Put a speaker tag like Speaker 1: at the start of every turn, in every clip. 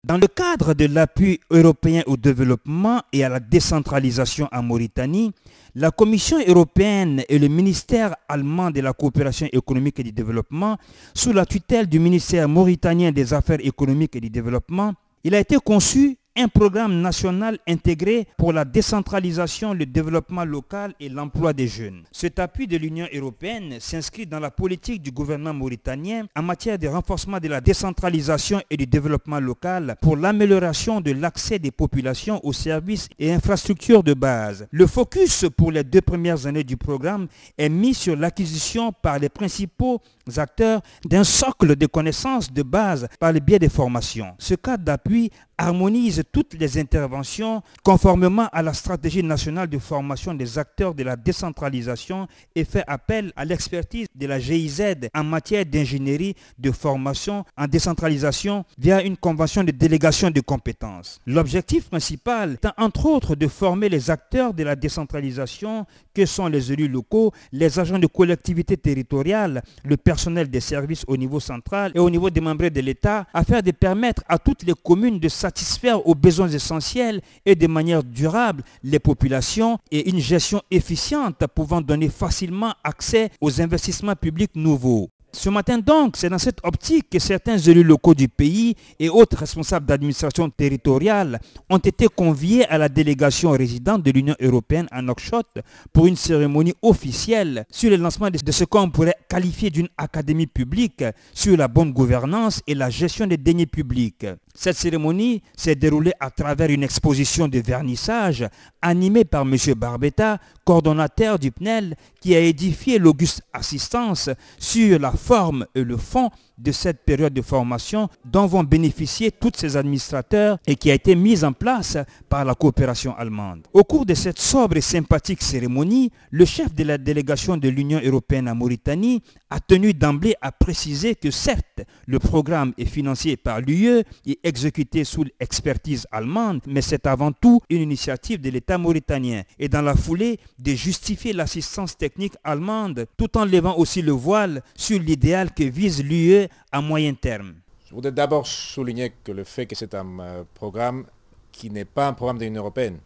Speaker 1: Dans le cadre de l'appui européen au développement et à la décentralisation en Mauritanie, la Commission européenne et le ministère allemand de la coopération économique et du développement, sous la tutelle du ministère mauritanien des Affaires économiques et du développement, il a été conçu un programme national intégré pour la décentralisation, le développement local et l'emploi des jeunes. Cet appui de l'Union européenne s'inscrit dans la politique du gouvernement mauritanien en matière de renforcement de la décentralisation et du développement local pour l'amélioration de l'accès des populations aux services et infrastructures de base. Le focus pour les 2 premières années du programme est mis sur l'acquisition par les principaux acteurs d'un socle de connaissances de base par le biais des formations. Ce cadre d'appui harmonise toutes les interventions conformément à la stratégie nationale de formation des acteurs de la décentralisation et fait appel à l'expertise de la GIZ en matière d'ingénierie de formation en décentralisation via une convention de délégation de compétences. L'objectif principal est entre autres de former les acteurs de la décentralisation que sont les élus locaux, les agents de collectivités territoriales, le personnel des services au niveau central et au niveau des membres de l'État afin de permettre à toutes les communes de satisfaire aux besoins essentiels et de manière durable les populations et une gestion efficiente pouvant donner facilement accès aux investissements publics nouveaux. Ce matin donc, c'est dans cette optique que certains élus locaux du pays et autres responsables d'administration territoriale ont été conviés à la délégation résidente de l'Union européenne à Nouakchott pour une cérémonie officielle sur le lancement de ce qu'on pourrait qualifier d'une académie publique sur la bonne gouvernance et la gestion des deniers publics. Cette cérémonie s'est déroulée à travers une exposition de vernissage animée par M. Barbetta, coordonnateur du PNEL, qui a édifié l'auguste assistance sur la forme et le fond de cette période de formation dont vont bénéficier tous ces administrateurs et qui a été mise en place par la coopération allemande. Au cours de cette sobre et sympathique cérémonie, le chef de la délégation de l'Union européenne en Mauritanie a tenu d'emblée à préciser que certes, le programme est financé par l'UE et exécuté sous l'expertise allemande, mais c'est avant tout une initiative de l'État mauritanien et dans la foulée de justifier l'assistance technique allemande tout en levant aussi le voile sur l'idéal que vise l'UE à moyen terme.
Speaker 2: Je voudrais d'abord souligner que le fait que c'est un programme qui n'est pas un programme de l'Union européenne,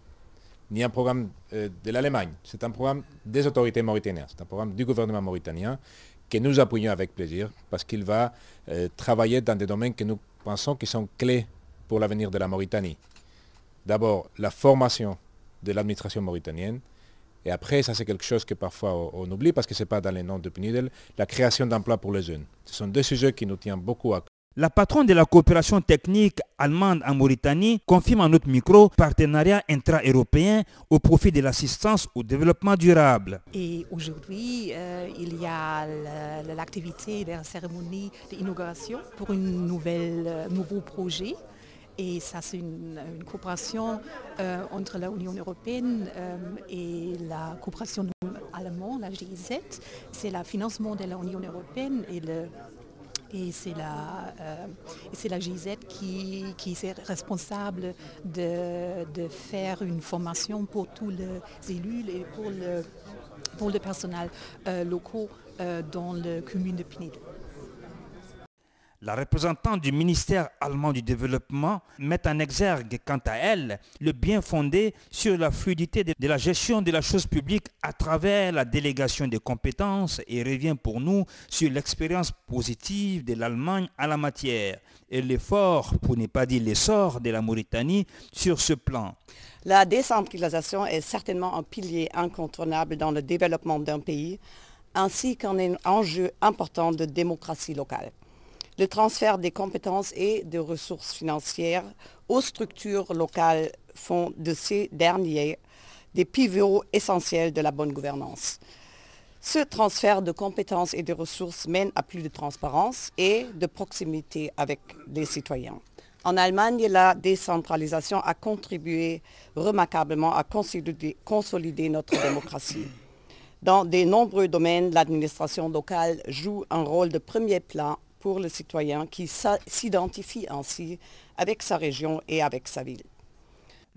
Speaker 2: ni un programme de l'Allemagne, c'est un programme des autorités mauritaniennes, c'est un programme du gouvernement mauritanien que nous appuyons avec plaisir parce qu'il va travailler dans des domaines que nous pensons qui sont clés pour l'avenir de la Mauritanie. D'abord, la formation de l'administration mauritanienne. Et après, ça c'est quelque chose que parfois on oublie parce que ce n'est pas dans les noms de PNUDEL, la création d'emplois pour les jeunes. Ce sont 2 sujets qui nous tiennent beaucoup à cœur.
Speaker 1: La patronne de la coopération technique allemande en Mauritanie confirme à notre micro partenariat intra-européen au profit de l'assistance au développement durable.
Speaker 3: Et aujourd'hui, il y a l'activité de la cérémonie d'inauguration pour un nouveau projet. Et ça, c'est une coopération entre l'Union européenne et la coopération allemande, la GIZ. C'est le financement de l'Union européenne et c'est la GIZ qui est responsable de faire une formation pour tous les élus et pour le personnel local dans la commune de Pineda.
Speaker 1: La représentante du ministère allemand du développement met en exergue, quant à elle, le bien fondé sur la fluidité de la gestion de la chose publique à travers la délégation des compétences et revient pour nous sur l'expérience positive de l'Allemagne en la matière et l'effort, pour ne pas dire l'essor de la Mauritanie sur ce plan.
Speaker 4: La décentralisation est certainement un pilier incontournable dans le développement d'un pays, ainsi qu'un enjeu important de démocratie locale. Le transfert des compétences et des ressources financières aux structures locales font de ces derniers des pivots essentiels de la bonne gouvernance. Ce transfert de compétences et de ressources mène à plus de transparence et de proximité avec les citoyens. En Allemagne, la décentralisation a contribué remarquablement à consolider notre démocratie. Dans de nombreux domaines, l'administration locale joue un rôle de premier plan pour le citoyen qui s'identifie ainsi avec sa région et avec sa ville.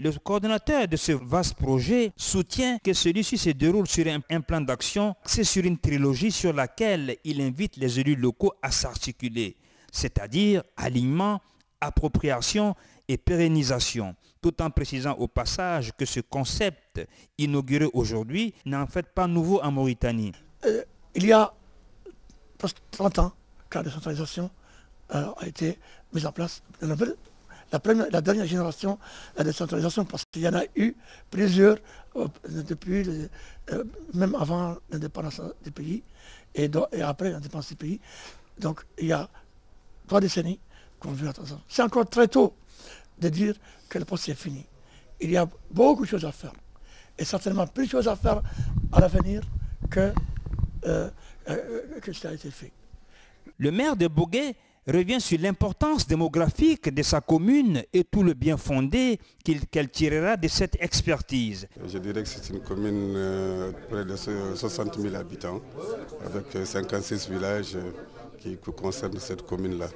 Speaker 1: Le coordonnateur de ce vaste projet soutient que celui-ci se déroule sur un plan d'action axé sur une trilogie sur laquelle il invite les élus locaux à s'articuler, c'est-à-dire alignement, appropriation et pérennisation, tout en précisant au passage que ce concept inauguré aujourd'hui n'est en fait pas nouveau en Mauritanie.
Speaker 5: Il y a presque 30 ans que la décentralisation a été mise en place. La dernière génération, la décentralisation, parce qu'il y en a eu plusieurs depuis, même avant l'indépendance du pays et après l'indépendance du pays. Donc il y a 3 décennies qu'on vit attention. C'est encore très tôt de dire que le poste est fini. Il y a beaucoup de choses à faire. Et certainement plus de choses à faire à l'avenir que cela a été fait.
Speaker 1: Le maire de Bogué revient sur l'importance démographique de sa commune et tout le bien fondé qu'elle tirera de cette expertise.
Speaker 6: Je dirais que c'est une commune de près de 60 000 habitants, avec 56 villages qui concernent cette commune-là.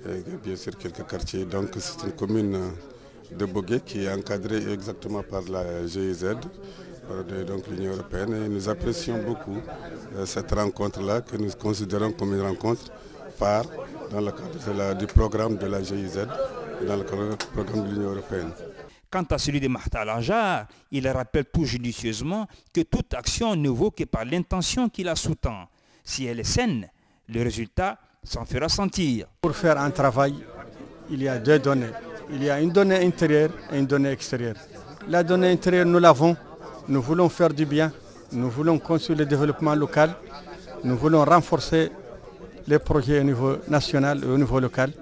Speaker 6: Et bien sûr quelques quartiers. Donc c'est une commune de Bogué qui est encadrée exactement par la GIZ, donc l'Union européenne. Et nous apprécions beaucoup cette rencontre-là que nous considérons comme une rencontre phare dans le cadre du programme de la GIZ et dans le programme de l'Union européenne.
Speaker 1: Quant à celui de Mahtar Lanjar, il rappelle tout judicieusement que toute action ne vaut que par l'intention qui la sous-tend. Si elle est saine, le résultat s'en fera sentir.
Speaker 7: Pour faire un travail, il y a 2 données. Il y a une donnée intérieure et une donnée extérieure. La donnée intérieure, nous l'avons. Nous voulons faire du bien. Nous voulons construire le développement local. Nous voulons renforcer les projets au niveau national et au niveau local.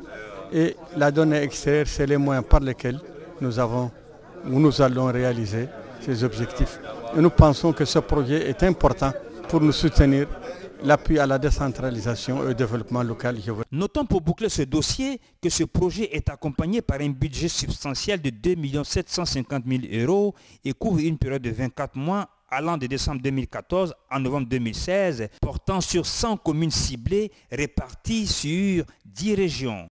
Speaker 7: Et la donnée extérieure, c'est les moyens par lesquels nous allons réaliser ces objectifs. Et nous pensons que ce projet est important pour nous soutenir l'appui à la décentralisation et au développement local.
Speaker 1: Notons pour boucler ce dossier que ce projet est accompagné par un budget substantiel de 2 750 000 € et couvre une période de 24 mois allant de décembre 2014 à novembre 2016, portant sur 100 communes ciblées réparties sur 10 régions.